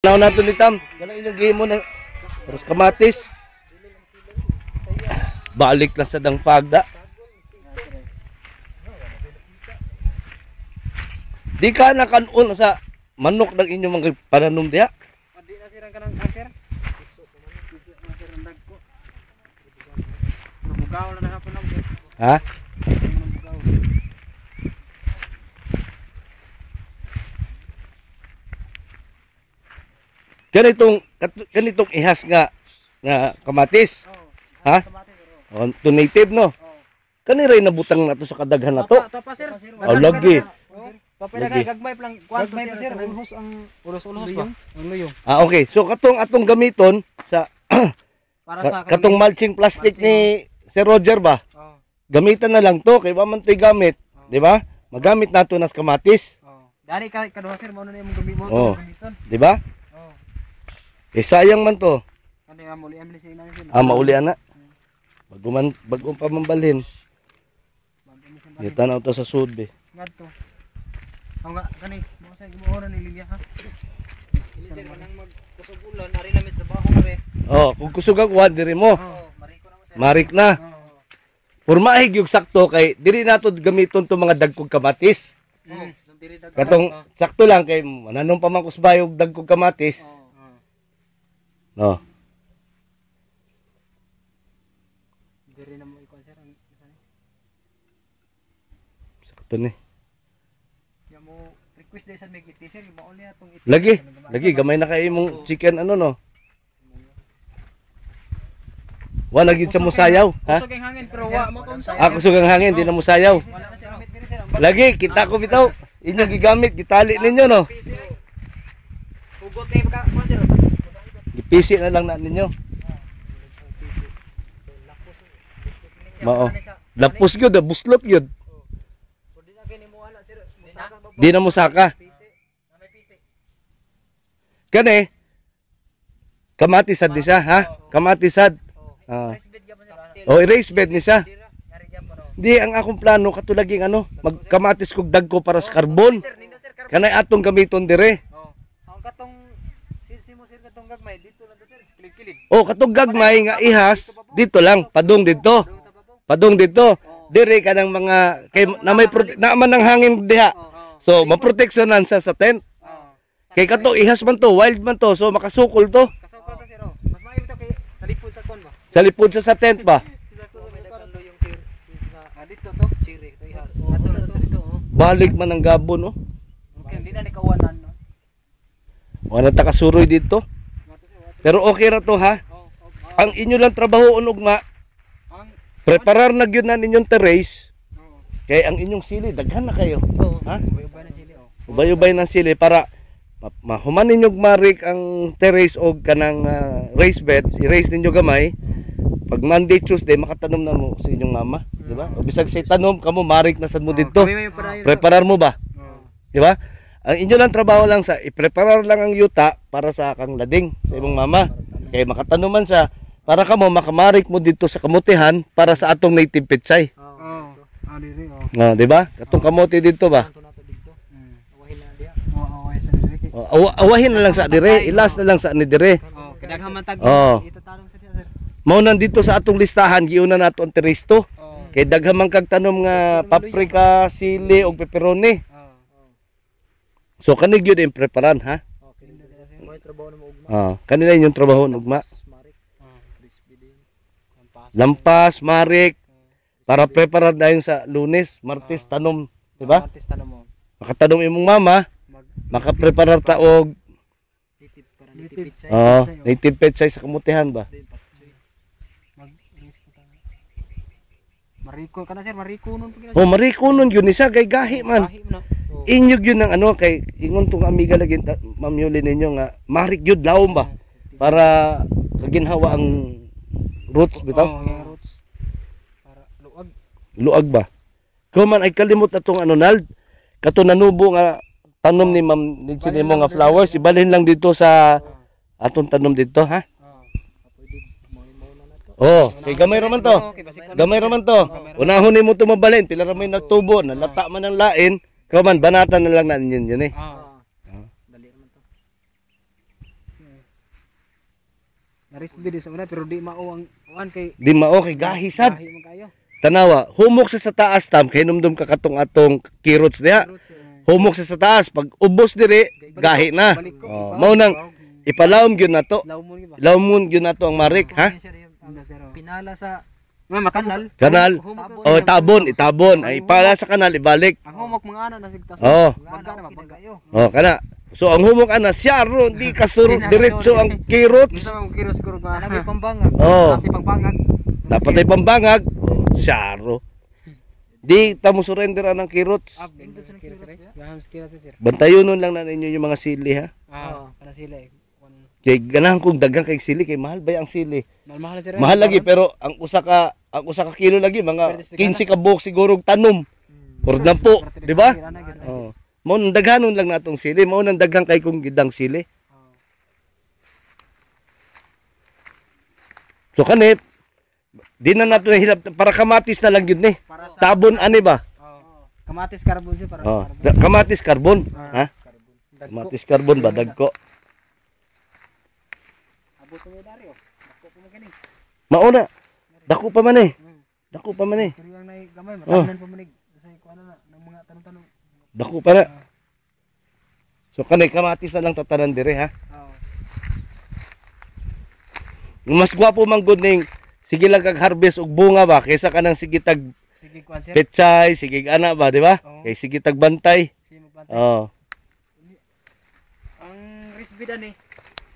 Now nato ni Tam, kanang inyong gihimo na terus kamatis. Balik lang sa dangpagda. Di ka nakanon sa manok ng inyong mga pananom diha. Di na sirang kanang kanser. Bugaw na hapon lang. Ha? Ganitong ihas nga kamatis. Ha? Oh, to native no. Kani ray nabutang nato sa kadaghan nato. Tapa sir. Oh, lagi. Papaya kay gagmay lang kwanto sir. Ulhos ang ulhos ba? Ang luyong. Ah, okay. So atong gamiton sa Para sa katong mulching plastic ni Sir Roger ba? Oh. Gamitan na lang to kay wa man to'y gamit, di ba? Magamit nato nas kamatis, Oh. Dali ka kaduha sir mao na imong gamit mo Oh. gamiton. di ba? Oh. Eh sayang man to. Ano ya muli amli sing namin sir. Mauli ana. Bagong pa mambalhin. Di tanaw to sa sud be. Ngadto. Aw nga kani mo sa gimo oras ni Lilia ha. Sir kanang magkusog ulan ari lamit trabaho na be. Oh, kung kusog ang kuha diri mo. Oh, mariko na mo sir. Marik na. Oh. Purmahig yung sakto kay diri nato gamiton to mga dagkog kamatis. Diri dag. Katong sakto lang kay mananong pa man kusbayog dagkog kamatis. No. Diri na mo ikuan sir ang Sakto ni. ya mo request day sa mig sir mao niya tong Lagi gamay na kay imong chicken ano no. Wala gyud sa musayaw, ha? Kusog ang hangin pero wa mo kaunsa. Ako sugang hangin, di na musayaw. Wala na sir amit diri sir. Lagi kita ko bitaw. Inyong gigamit, gitali ninyo no. Ugot ni ka kuan sir. Gipisi na lang na ninyo. Mao. Lapos gyud, buslot gyud. Pwede na kini mo ana sir. Di na musaka. Kani kamatisad ni siya, ha? Kamatisad. Ah. Oh, erase bed ni siya. Di ang akong plano katulaging ano, magkamatis kog dagko para sa karbon. Kanay atong gamiton dire. Ang katong sisimo sir katong gagmay dito lang sir kilig-kilig. Oh, katong gagmay nga ihas dito lang, padung dito. Padung dito. Dire kanang mga kay na may naman ng hangin diha. So, maproteksyonan sa tent. Kay kato ihas man to, wild man to, so makasukol to. Kasukol to sir. Mas maayo to kay talipod sa kon ba. Sa lipod siya sa tent ba? Dito to, siri to ihas. Ato na to dito oh. Balik man ang gabon, oh. Okay, hindi na ni kawanan no. Wala ta kasuroy dito. Pero okay ra to, ha? Ang inyo lang trabaho ugma, Ang preparar na gyud na ninyong terrace. Kay ang inyong sili daghan na kayo. Ha? ubay na sili oh. Ubay-ubay ng sili para mahuman ninyong marik ang terrace o kanang raised bed, i-raise ninyo gamay. Pag Monday, Tuesday, makatanom na mo sa inyong mama, di ba? O bisag say tanom kamo marik na sad mo dito. Preparar mo ba? Di ba? Ang inyo lang trabaho lang sa i-preparar lang ang yuta para sa kang lading sa imong mama. Kay makatanuman sa para kamo makamarik mo dito sa kamutihan para sa atong native pechay. Oh. Diri oh. No, di ba? Katong kamote dito ba? Awahin na diha. Awahin sa diri. Awahin na lang sa dire, ilas na lang sa ni dire. Oh, kadaghan man tag. Oh. Itatanong sa diha sir. Mao nandito sa atong listahan giuna nato ang teristo. Oh. Kay daghan man kag tanom nga paprika, sili ug pepperoni. So kani gyud ang preparan, ha? Okay, mo trabaho na mo ugma. Kanila inyong trabaho ugma. Marik. Crispy din. Lampas, marik para preparar dayon sa Lunes, Martes tanom, di ba? Artist tanong mo. Makatanom imong mama, makapreparar ta og Native para native pichay. native pechay sa kamutihan ba? Mariko ka na sir, mariko nun pag Oh, mariko nun yun isa kay gahi man. Inyog yun ng ano kay ingon tong amiga lagi Ma'am Yuli ninyo nga marik gyud lawom ba para kaginhawa ang roots bitaw. Yung roots. Para luag. Luag ba? Kuman ay kalimot atong ano nald kato nanubo nga tanom ni Ma'am Nitsini mo nga flowers ibalhin lang dito sa atong tanom dito, ha? Oh, kay gamay ra man to. Gamay ra man to. Unahon nimo tumabalin, pila ra may nagtubo, nalata man ang lain. Kuman banatan na lang na ninyo yun eh. Dali naman to. Na-resbid sa una pero di mao ang kuan kay Di mao kay gahisad. gahi man kayo. Tanawa, humok sa taas tam kay numdum ka katong atong kirots diha. Humok sa taas pag ubos diri gahi na. Oh, mao nang ipalawom gyud nato. Lawmon gyud ba? Lawmon gyud nato ang marik, ha? Pinala sa kanal. Kanal. Oh, itabon. Ay pala sa kanal ibalik. Ang humok mga ana na sigtas. Oh. Bangka na mabangka yo. Oh, kana. So ang humok ana syaro di kasurot diretso ang kirots. Gusto mo kiro siguro ba? Nagi pambangag. Oh. Kasi pambangag. Dapat ay pambangag. Oh, syaro. Di ta mo surrender ang kirots. Gaham skira sir. Bantayonon lang na ninyo yung mga sili, ha. Kana sila eh. Kay ganahan kong dagang kay sili kay mahal ba ang sili? Mahal sir. Mahal lagi pero ang usa ka kilo lagi mga 15 ka buok siguro tanom. For example, di ba? Oh. Mao nang daghanon lang natong sili, mao nang daghang kay kong gidang sili. So kanip di na nato hilap para kamatis na lang gyud ni. Tabon ani ba? Kamatis karbon siya para Oh, kamatis karbon, ha? Kamatis karbon ba dagko? Abot mo dari oh. Dako pa man kini. Mao na. Dako pa man eh. Dako pa man eh. Pero yang nay gamay matanan pa manig. Kasi ko ano na ng mga tanong-tanong. Dako pa na. So kanay kamatis na lang tatanan dire, ha. Mas gwapo man gud ning sige lang kag harvest og bunga ba kaysa kanang sige tag Sige kuan sir. pechay, sige ana ba, di ba? Kay sige tag bantay. Sige magbantay. Oh. Ang risbida ni.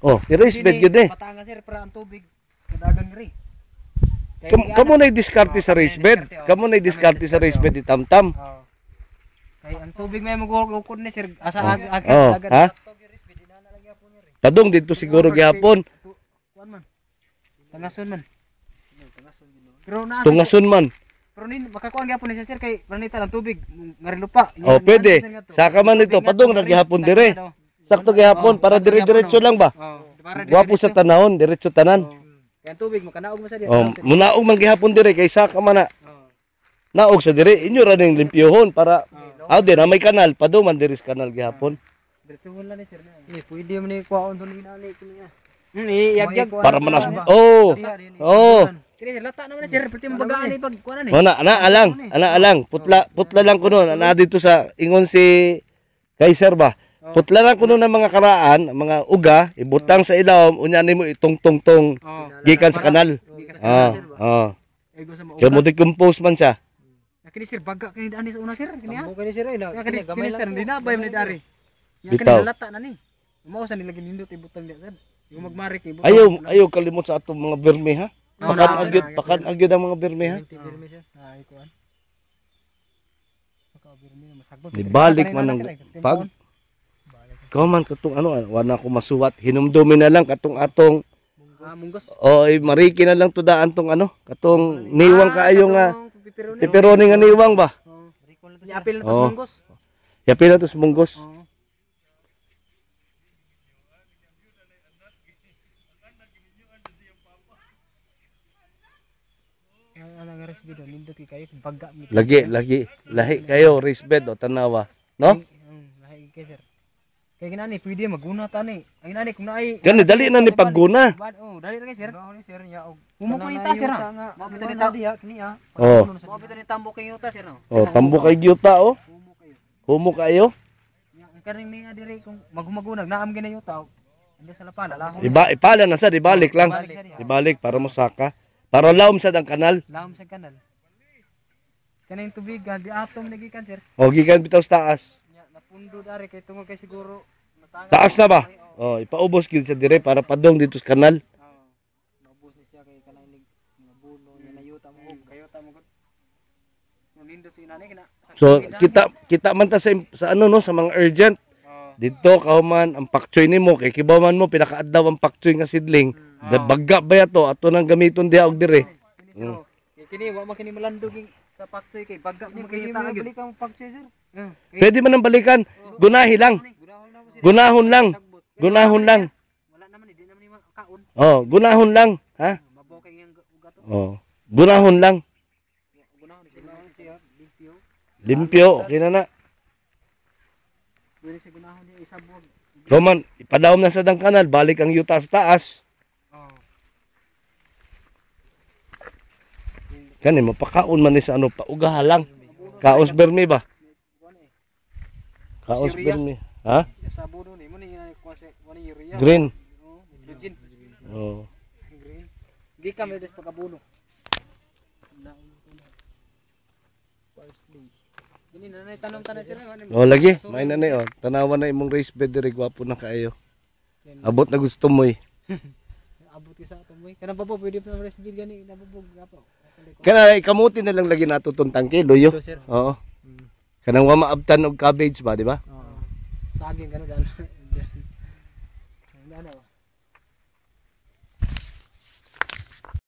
Oh, i-raise bed gyud eh. Patanga sir para ang tubig kadagang ri. Kamo na diskarte sa raised bed. Kamo na diskarte sa raised bed itamtam. Kay ang tubig may magukod ni sir asa agad Oh, agad. ha? Tadong dito siguro gihapon. Kuan man. Tangason man. Pero naa Tungason man. pero nin makakuan gyapon ni siya sir kay panita ng tubig ngarilupa. Oh, pwede. Saka man ito, padong na gihapon dire. Sakto gihapon para dire-diretso lang ba? Gwapo sa tanahon, diretso tanan. Kaya ang tubig makanaog mo sa diya. Oh, munaog man gihapon dire kay saka man na. Naog sa dire, inyo ra ning limpyohon para di na may kanal, padong man dire sa kanal gihapon. Diretso lang ni sir. Pwede man ni kuwaon don inani kunya. Iyag-yag Para manas. Oh. Oh. Kini sir lata naman sir perti mabagaan ni pag kuan ni. Oh, ana alang. Putla lang kuno na dito sa ingon si Kaiser ba. Putla lang kuno ng mga karaan, mga uga, ibutang sa ilawom, unya nimo itong-tong gikan sa kanal. Kaya mo decompose man siya. Kini sir baga kini ani sa una sir kini ha. Kini sir kini gamay sir dinabay man ni dari. Yang Bitaw. kini lata na ni. Mao sa nilagay nindot ibutang diya sir. Yung magmarik ibutang. Ayaw kalimot sa atong mga berme, ha. Pakan agyud ang mga berme, ha. Ay kuan. Pagka birmi masagbot. Ibalik man ang pag man katong wala ko masuwat, hinumdumi na lang katong atong Munggos. mariki na lang tudaan tong katong niwang kaayo nga pepperoni nga niwang ba. Yapil na to sa munggos. Yapil na to sa munggos. Lagi lahi kayo raised bed o tanawa, no? Lahi kay sir. Kay kinani pwede maguna ta ni. Ang inani kung naay Gani dali na ni pagguna. Dali ra kay sir. Sir ya og humok ni ta sir. Mabita ni ta diha kini ha. Oh. Mabita ni tambok kay yuta sir no. Oh, tambo kay gyuta oh. Humo kayo. Ang kaning ni adiri kung maghumagunag naam gina yuta. Ando sa lapala lahon. Ipala na sa dibalik lang. Ibalik para mo saka. Para lawom sa dang kanal. Lahom sa kanal. Kaning tubig di atom nagikan sir. O gikan bitaw sa taas. Napundo dari kay tungod kay siguro Taas na ba? Oh, ipaubos gyud sa dire para padong dito sa kanal. Naubos ni siya kay kanang nabuno niya nayuta mo kayuta mo gud. Nindo si inani kina. So kita man ta sa no sa mga urgent. Dito kahuman ang pakchoy nimo kay kibaman mo pinakaadlaw ang pakchoy nga sidling. Bagga ba yato ato nang gamiton diha og dire. Kini wa man kini malandog sa pakchoy kay bagga mo kay ta agad. Balik ang pakchoy sir. Pwede man nang balikan. Gunahi lang. Gunahon lang. Gunahon lang. Wala naman di naman ni makaon. Oh, gunahon lang, ha? Mabaw kay yang ugat. Oh. Gunahon lang. Gunahon siya limpyo. Limpyo, okay na na. Pwede siya gunahon niya isa buwag. Roman, ipadawom na sa dang kanal, balik ang yuta sa taas. Kani mapakaon man ni sa ano paugaha lang. Kaos bermi ba? Kaos Syria. bermi. Ha? Sa buno ni mo ni kuan urea. Green. Oh, nitrogen. Oh. Green. Di ka may des pagkabuno. Ini na tanom-tanom sila man. Oh lagi, may na ni oh. Tanawan na imong raised bed diri gwapo na kaayo. Abot na gusto mo eh. Abot ka sa ato mo. Kana babo pwede pa rest bill gani nabubog gapo. Kana kamuti na lang lagi nato tong tangke, luyo. So, sir. Oo. Kanang wa maabtan og cabbage ba, di ba? Oo. Saging kana dan.